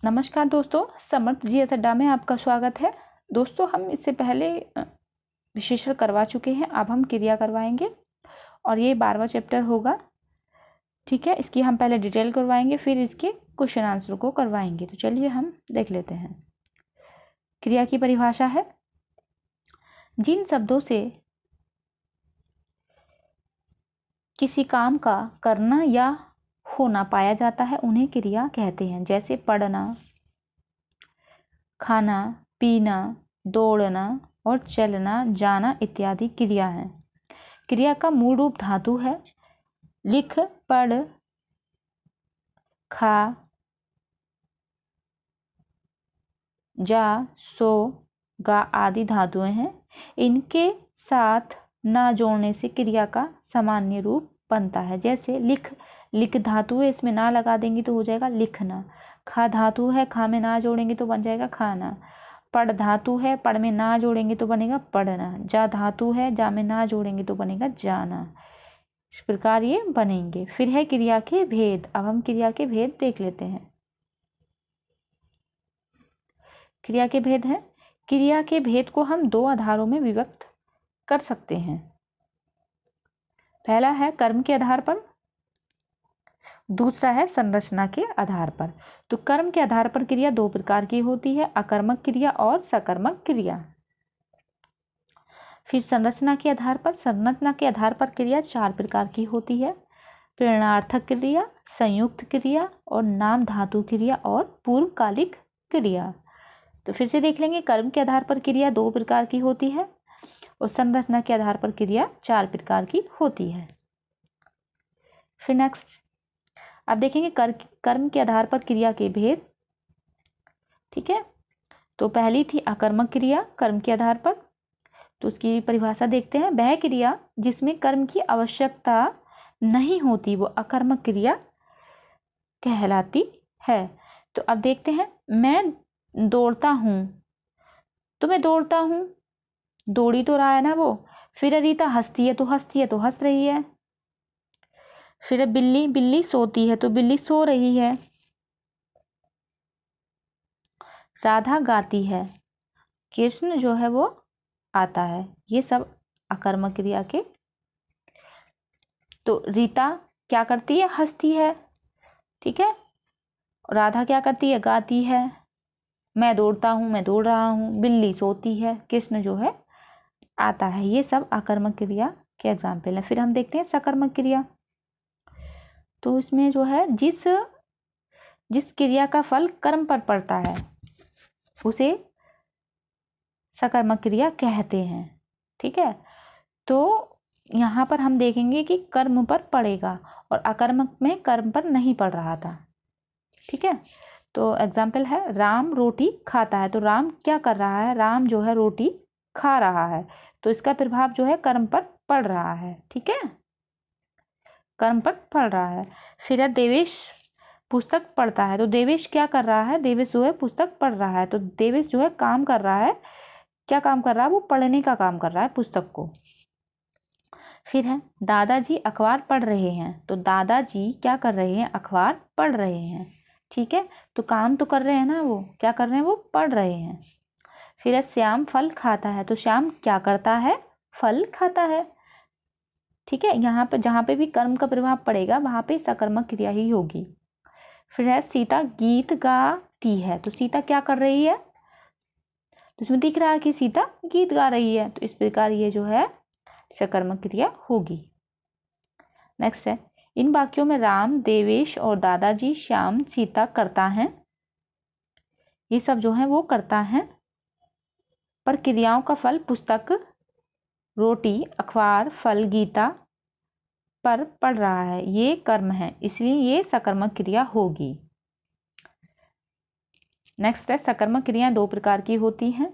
नमस्कार दोस्तों, समर्थ जीएस अड्डा में आपका स्वागत है। दोस्तों, हम इससे पहले विश्लेषण करवा चुके हैं, अब हम क्रिया करवाएंगे और ये 12वां चैप्टर होगा। ठीक है, इसकी हम पहले डिटेल करवाएंगे, फिर इसके क्वेश्चन आंसर को करवाएंगे। तो चलिए हम देख लेते हैं। क्रिया की परिभाषा है, जिन शब्दों से किसी काम का करना या होना पाया जाता है उन्हें क्रिया कहते हैं। जैसे पढ़ना, खाना, पीना, दौड़ना और चलना, जाना इत्यादि क्रिया है। क्रिया का मूल रूप धातु है। लिख, पढ़, खा, जा, सो, गा आदि धातुएं हैं। इनके साथ ना जोड़ने से क्रिया का सामान्य रूप बनता है। जैसे लिख, लिख धातु है, इसमें ना लगा देंगे तो हो जाएगा लिखना। खा धातु है, खा में ना जोड़ेंगे तो बन जाएगा खाना। पढ़ धातु है, पढ़ में ना जोड़ेंगे तो बनेगा पढ़ना। जा धातु है, जा में ना जोड़ेंगे तो बनेगा जाना। इस प्रकार ये बनेंगे। फिर है क्रिया के भेद। अब हम क्रिया के भेद देख लेते हैं। क्रिया के भेद है, क्रिया के भेद को हम दो आधारों में विभक्त कर सकते हैं। पहला है कर्म के आधार पर, दूसरा है संरचना के आधार पर। तो कर्म के आधार पर क्रिया दो प्रकार की होती है, अकर्मक क्रिया और सकर्मक क्रिया। फिर संरचना के आधार पर क्रिया चार प्रकार की होती है, प्रेरणार्थक क्रिया, संयुक्त क्रिया और नाम धातु क्रिया और पूर्वकालिक क्रिया। तो फिर से देख लेंगे, कर्म के आधार पर क्रिया दो प्रकार की होती है और संरचना के आधार पर क्रिया चार प्रकार की होती है। फिर नेक्स्ट अब देखेंगे कर्म के आधार पर क्रिया के भेद। ठीक है, तो पहली थी अकर्मक क्रिया कर्म के आधार पर। तो उसकी परिभाषा देखते हैं, वह क्रिया जिसमें कर्म की आवश्यकता नहीं होती वो अकर्मक क्रिया कहलाती है। तो अब देखते हैं, मैं दौड़ता हूं, तो मैं दौड़ता हूं, दौड़ी तो रहा है ना वो। फिर रीता हंसती है तो हंस रही है। फिर बिल्ली, बिल्ली सोती है तो बिल्ली सो रही है। राधा गाती है, कृष्ण जो है वो आता है। ये सब अकर्मक क्रिया के। तो रीता क्या करती है, हंसती है। ठीक है, राधा क्या करती है, गाती है। मैं दौड़ता हूं, मैं दौड़ रहा हूं। बिल्ली सोती है, कृष्ण जो है आता है। ये सब अकर्मक क्रिया के एग्जाम्पल है। फिर हम देखते हैं सकर्मक क्रिया। तो इसमें जो है जिस क्रिया का फल कर्म पर पड़ता है उसे सकर्मक क्रिया कहते हैं। ठीक है, तो यहाँ पर हम देखेंगे कि कर्म पर पड़ेगा और अकर्मक में कर्म पर नहीं पड़ रहा था। ठीक है, तो एग्जाम्पल है, राम रोटी खाता है। तो राम क्या कर रहा है, राम जो है रोटी खा रहा है, तो इसका प्रभाव जो है कर्म पर पड़ रहा है। ठीक है, कर्म पर पड़ रहा है। फिर देवेश पुस्तक पढ़ता है, तो देवेश क्या कर रहा है, देवेश जो है पुस्तक पढ़ रहा है। तो देवेश जो है काम कर रहा है, क्या काम कर रहा है, वो पढ़ने का काम कर रहा है पुस्तक को। फिर है दादाजी अखबार पढ़ रहे हैं। तो दादाजी क्या कर रहे हैं, अखबार पढ़ रहे हैं। ठीक है, तो काम तो कर रहे हैं ना, वो क्या कर रहे हैं, वो पढ़ रहे हैं। फिर है श्याम फल खाता है। तो श्याम क्या करता है, फल खाता है। ठीक है, यहाँ पे जहाँ पे भी कर्म का प्रभाव पड़ेगा वहां पे सकर्मक क्रिया ही होगी। फिर है सीता गीत गाती है। तो सीता क्या कर रही है, तो इसमें दिख रहा है कि सीता गीत गा रही है, तो इस प्रकार ये जो है सकर्मक क्रिया होगी। नेक्स्ट है, इन वाक्यों में राम, देवेश और दादाजी, श्याम, सीता करता है। ये सब जो है वो करता है, पर क्रियाओं का फल पुस्तक, रोटी, अखबार, फल, गीता पर पड़ रहा है। ये कर्म है, इसलिए ये सकर्मक क्रिया होगी। नेक्स्ट है, सकर्मक क्रियाएं दो प्रकार की होती हैं,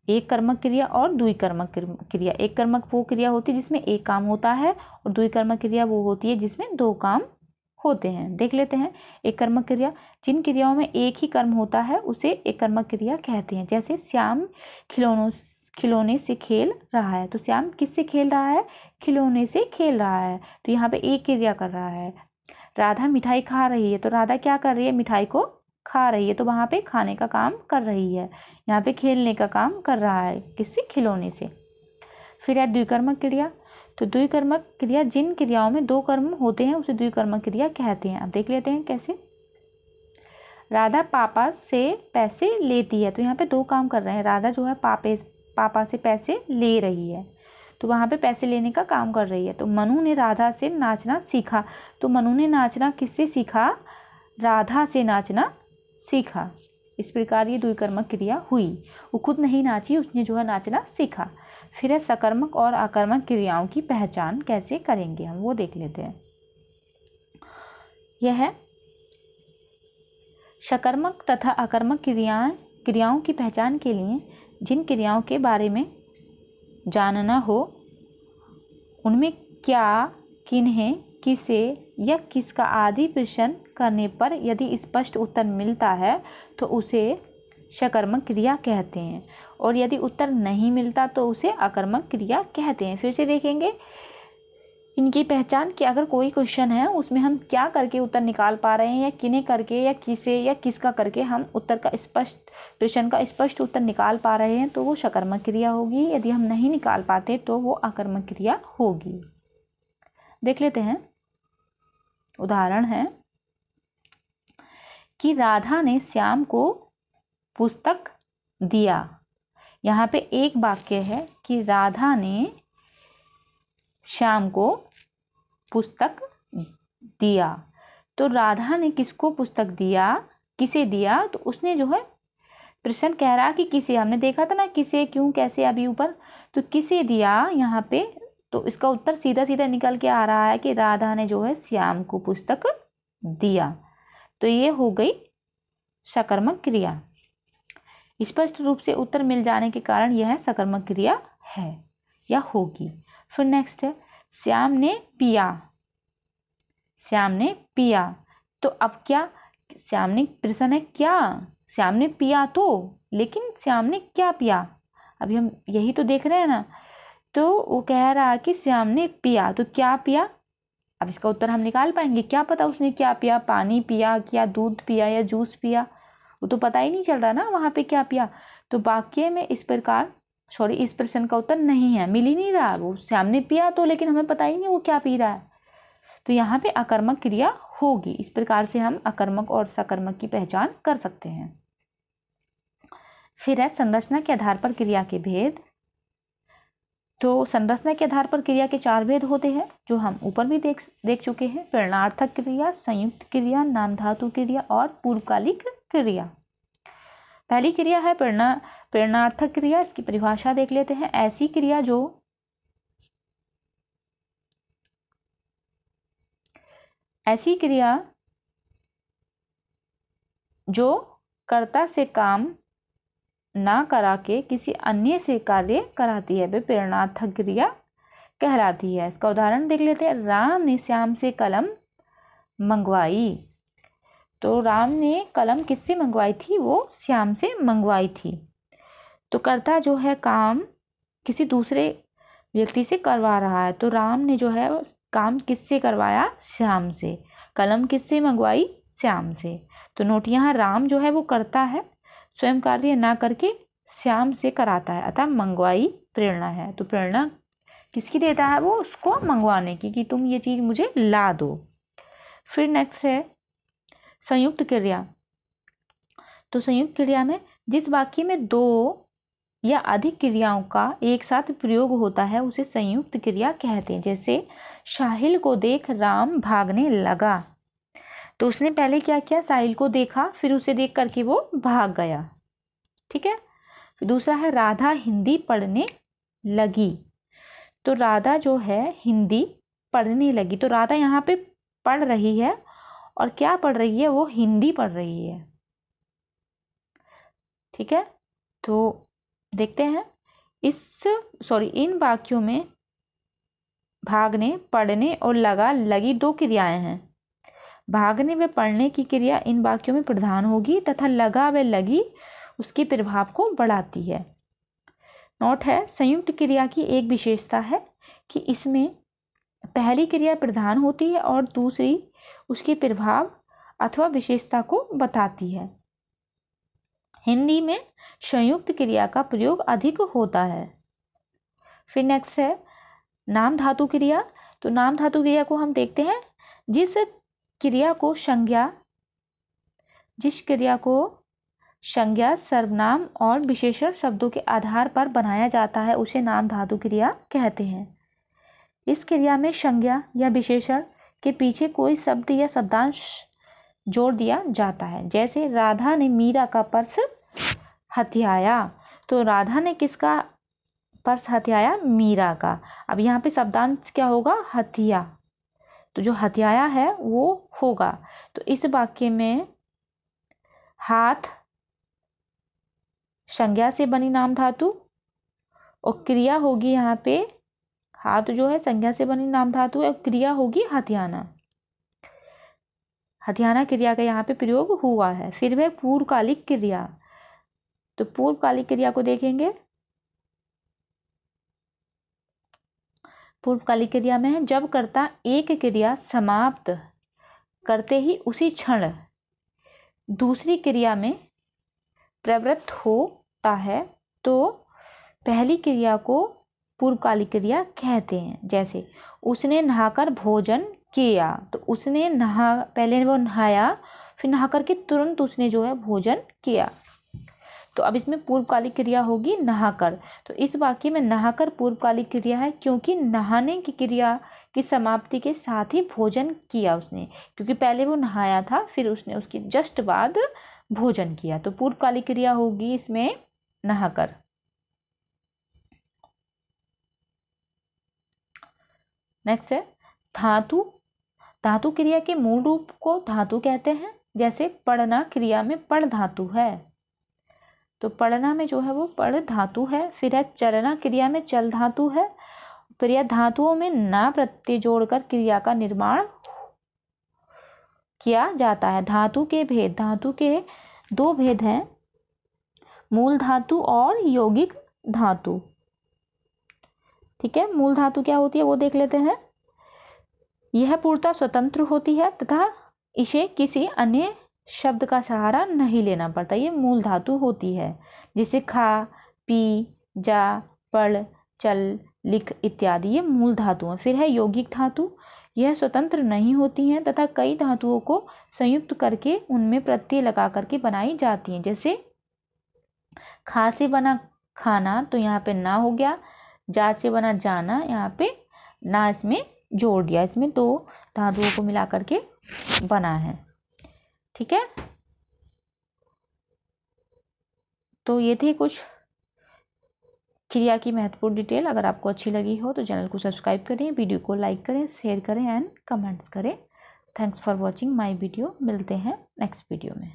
एक कर्मक क्रिया और द्विकर्मक क्रिया। एक कर्मक वो क्रिया होती है जिसमें एक काम होता है और द्विकर्मक क्रिया वो होती है जिसमें दो काम होते हैं। देख लेते हैं, एक कर्मक क्रिया, जिन क्रियाओं में एक ही कर्म होता है उसे एक कर्मक क्रिया कहते हैं। जैसे श्याम खिलौने से खेल रहा है। तो श्याम किससे खेल रहा है, खिलौने से खेल रहा है, तो यहाँ पे एक क्रिया कर रहा है। राधा मिठाई खा रही है, तो राधा क्या कर रही है, मिठाई को खा रही है, तो वहाँ पे खाने का काम कर रही है। यहाँ पे खेलने का काम कर रहा है, किससे, खिलौने से। फिर है द्विकर्मक क्रिया। तो द्विकर्मक क्रिया जिन क्रियाओं में दो कर्म होते हैं उसे द्विकर्मक क्रिया कहते हैं। अब देख लेते हैं कैसे। राधा पापा से पैसे लेती है, तो यहाँ पे दो काम कर रहे हैं। राधा जो है पापा से पैसे ले रही है, तो वहाँ पे पैसे लेने का काम कर रही है। तो मनु ने राधा से नाचना सीखा, तो मनु ने नाचना किससे सीखा, राधा से नाचना सीखा। इस प्रकार ये द्विकर्मक क्रिया हुई। वो खुद नहीं नाची, उसने जो है नाचना सीखा। फिर है सकर्मक और अकर्मक क्रियाओं की पहचान कैसे करेंगे, हम वो देख लेते हैं। यह है सकर्मक तथा अकर्मक क्रियाओं की पहचान के लिए जिन क्रियाओं के बारे में जानना हो, उनमें क्या, किन्हें, किसे या किसका आदि प्रश्न करने पर यदि स्पष्ट उत्तर मिलता है तो उसे सकर्मक क्रिया कहते हैं, और यदि उत्तर नहीं मिलता तो उसे अकर्मक क्रिया कहते हैं। फिर से देखेंगे इनकी पहचान कि अगर कोई क्वेश्चन है उसमें हम क्या करके उत्तर निकाल पा रहे हैं, या किन्हें करके या किसे या किसका करके हम उत्तर का स्पष्ट, प्रश्न का स्पष्ट उत्तर निकाल पा रहे हैं, तो वो सकर्मक क्रिया होगी। यदि हम नहीं निकाल पाते तो वो अकर्मक क्रिया होगी। देख लेते हैं। उदाहरण है कि राधा ने श्याम को पुस्तक दिया। यहाँ पे एक वाक्य है कि राधा ने श्याम को पुस्तक दिया। तो राधा ने किसको पुस्तक दिया, किसे दिया, तो उसने जो है, प्रश्न कह रहा कि किसे, हमने देखा था ना किसे, क्यों, कैसे अभी ऊपर, तो किसे दिया यहाँ पे, तो इसका उत्तर सीधा सीधा निकल के आ रहा है कि राधा ने जो है श्याम को पुस्तक दिया। तो ये हो गई सकर्मक क्रिया। स्पष्ट रूप से उत्तर मिल जाने के कारण यह सकर्मक क्रिया है या होगी। फिर नेक्स्ट है श्याम ने पिया। श्याम ने पिया, तो अब क्या, श्याम ने, प्रश्न है क्या, श्याम ने पिया तो, लेकिन श्याम ने क्या पिया, अभी हम यही तो देख रहे हैं ना। तो वो कह रहा है कि श्याम ने पिया, तो क्या पिया, अब इसका उत्तर हम निकाल पाएंगे, क्या पता उसने क्या पिया, पानी पिया, क्या दूध पिया या जूस पिया, वो तो पता ही नहीं चल रहा ना वहां पे क्या पिया। तो वाक्य में इस प्रकार, सॉरी, इस प्रश्न का उत्तर नहीं है, मिल ही नहीं रहा। वो श्याम ने पिया तो, लेकिन हमें पता ही नहीं वो क्या पी रहा है, तो यहाँ पे अकर्मक क्रिया होगी। इस प्रकार से हम अकर्मक और सकर्मक की पहचान कर सकते हैं। फिर है संरचना के आधार पर क्रिया के भेद। तो संरचना के आधार पर क्रिया के चार भेद होते हैं, जो हम ऊपर भी देख चुके हैं। प्रेरणार्थक क्रिया, संयुक्त क्रिया, नाम धातु क्रिया और पूर्वकालिक क्रिया। पहली क्रिया है प्रेरणार्थक क्रिया। इसकी परिभाषा देख लेते हैं। ऐसी क्रिया जो कर्ता से काम ना करा के किसी अन्य से कार्य कराती है, वे प्रेरणार्थक क्रिया कहलाती है। इसका उदाहरण देख लेते हैं। राम ने श्याम से कलम मंगवाई। तो राम ने कलम किससे मंगवाई थी, वो श्याम से मंगवाई थी। तो कर्ता जो है काम किसी दूसरे व्यक्ति से करवा रहा है, तो राम ने जो है काम किससे करवाया, श्याम से। कलम किससे मंगवाई, श्याम से। तो नोट, यहाँ राम जो है वो करता है, स्वयं कार्य ना करके श्याम से कराता है, अतः मंगवाई प्रेरणा है। तो प्रेरणा किसकी देता है, वो उसको मंगवाने की, कि तुम ये चीज मुझे ला दो। फिर नेक्स्ट है संयुक्त क्रिया। तो संयुक्त क्रिया में जिस वाक्य में दो या अधिक क्रियाओं का एक साथ प्रयोग होता है उसे संयुक्त क्रिया कहते हैं। जैसे साहिल को देख राम भागने लगा, तो उसने पहले क्या किया, साहिल को देखा, फिर उसे देख करके वो भाग गया। ठीक है। फिर दूसरा है राधा हिंदी पढ़ने लगी। तो राधा जो है हिंदी पढ़ने लगी, तो राधा यहाँ पे पढ़ रही है, और क्या पढ़ रही है, वो हिंदी पढ़ रही है। ठीक है। तो देखते हैं इन वाक्यों में भागने, पढ़ने और लगा, लगी दो क्रियाएं हैं। भागने व पढ़ने की क्रिया इन वाक्यों में प्रधान होगी तथा लगा व लगी उसके प्रभाव को बढ़ाती है। नोट है, संयुक्त क्रिया की एक विशेषता है कि इसमें पहली क्रिया प्रधान होती है और दूसरी उसके प्रभाव अथवा विशेषता को बताती है। हिंदी में संयुक्त क्रिया का प्रयोग अधिक होता है। फिर नेक्स्ट है नाम धातु क्रिया। तो नाम धातु क्रिया को हम देखते हैं, जिस क्रिया को संज्ञा, सर्वनाम और विशेषण शब्दों के आधार पर बनाया जाता है उसे नाम धातु क्रिया कहते हैं। इस क्रिया में संज्ञा या विशेषण के पीछे कोई शब्द या शब्दांश जोड़ दिया जाता है। जैसे राधा ने मीरा का पर्स हथियाया। तो राधा ने किसका पर्स हथियाया? मीरा का। अब यहाँ पे शब्दांश क्या होगा? हथिया। तो जो हथियाया है वो होगा। तो इस वाक्य में हाथ संज्ञा से बनी नाम धातु और क्रिया होगी, यहाँ पे हाथ जो है संज्ञा से बनी नाम धातु है और क्रिया होगी हथियाना। हथियाना क्रिया का यहाँ पे प्रयोग हुआ है। फिर वह पूर्वकालिक क्रिया। तो पूर्वकालिक क्रिया को देखेंगे। पूर्वकालिक क्रिया में है जब कर्ता एक क्रिया समाप्त करते ही उसी क्षण दूसरी क्रिया में प्रवृत्त होता है तो पहली क्रिया को पूर्वकालिक क्रिया कहते हैं। जैसे उसने नहाकर भोजन किया। तो उसने पहले वो नहाया, फिर नहाकर के तुरंत उसने जो है भोजन किया। तो अब इसमें पूर्वकालिक क्रिया होगी नहाकर। तो इस वाक्य में नहाकर पूर्वकालिक क्रिया है, क्योंकि नहाने की क्रिया की समाप्ति के साथ ही भोजन किया उसने, क्योंकि पहले वो नहाया था, फिर उसने उसके जस्ट बाद भोजन किया। तो पूर्वकालिक क्रिया होगी इसमें नहाकर। नेक्स्ट है धातु। धातु क्रिया के मूल रूप को धातु कहते हैं। जैसे पढ़ना क्रिया में पढ़ धातु है। तो पढ़ना में जो है वो पढ़ धातु है। फिर है चलना क्रिया में चल धातु है। फिर यह धातुओं में ना प्रत्यय जोड़कर क्रिया का निर्माण किया जाता है। धातु के भेद। धातु के दो भेद हैं, मूल धातु और यौगिक धातु। ठीक है, मूल धातु क्या होती है वो देख लेते हैं। यह पूर्णतः स्वतंत्र होती है तथा इसे किसी अन्य शब्द का सहारा नहीं लेना पड़ता। ये मूल धातु होती है, जिसे खा, पी, जा, पढ़, चल, लिख इत्यादि ये मूल धातु हैं। फिर है यौगिक धातु। यह स्वतंत्र नहीं होती हैं तथा कई धातुओं को संयुक्त करके उनमें प्रत्यय लगा करके बनाई जाती हैं। जैसे खा से बना खाना, तो यहाँ पे ना हो गया। जा से बना जाना, यहाँ पे ना इसमें जोड़ दिया। इसमें दो धातुओं को मिला करके बना है। ठीक है, तो ये थे कुछ क्रिया की महत्वपूर्ण डिटेल। अगर आपको अच्छी लगी हो तो चैनल को सब्सक्राइब करें, वीडियो को लाइक करें, शेयर करें एंड कमेंट्स करें। Thanks for watching my video. मिलते हैं नेक्स्ट वीडियो में।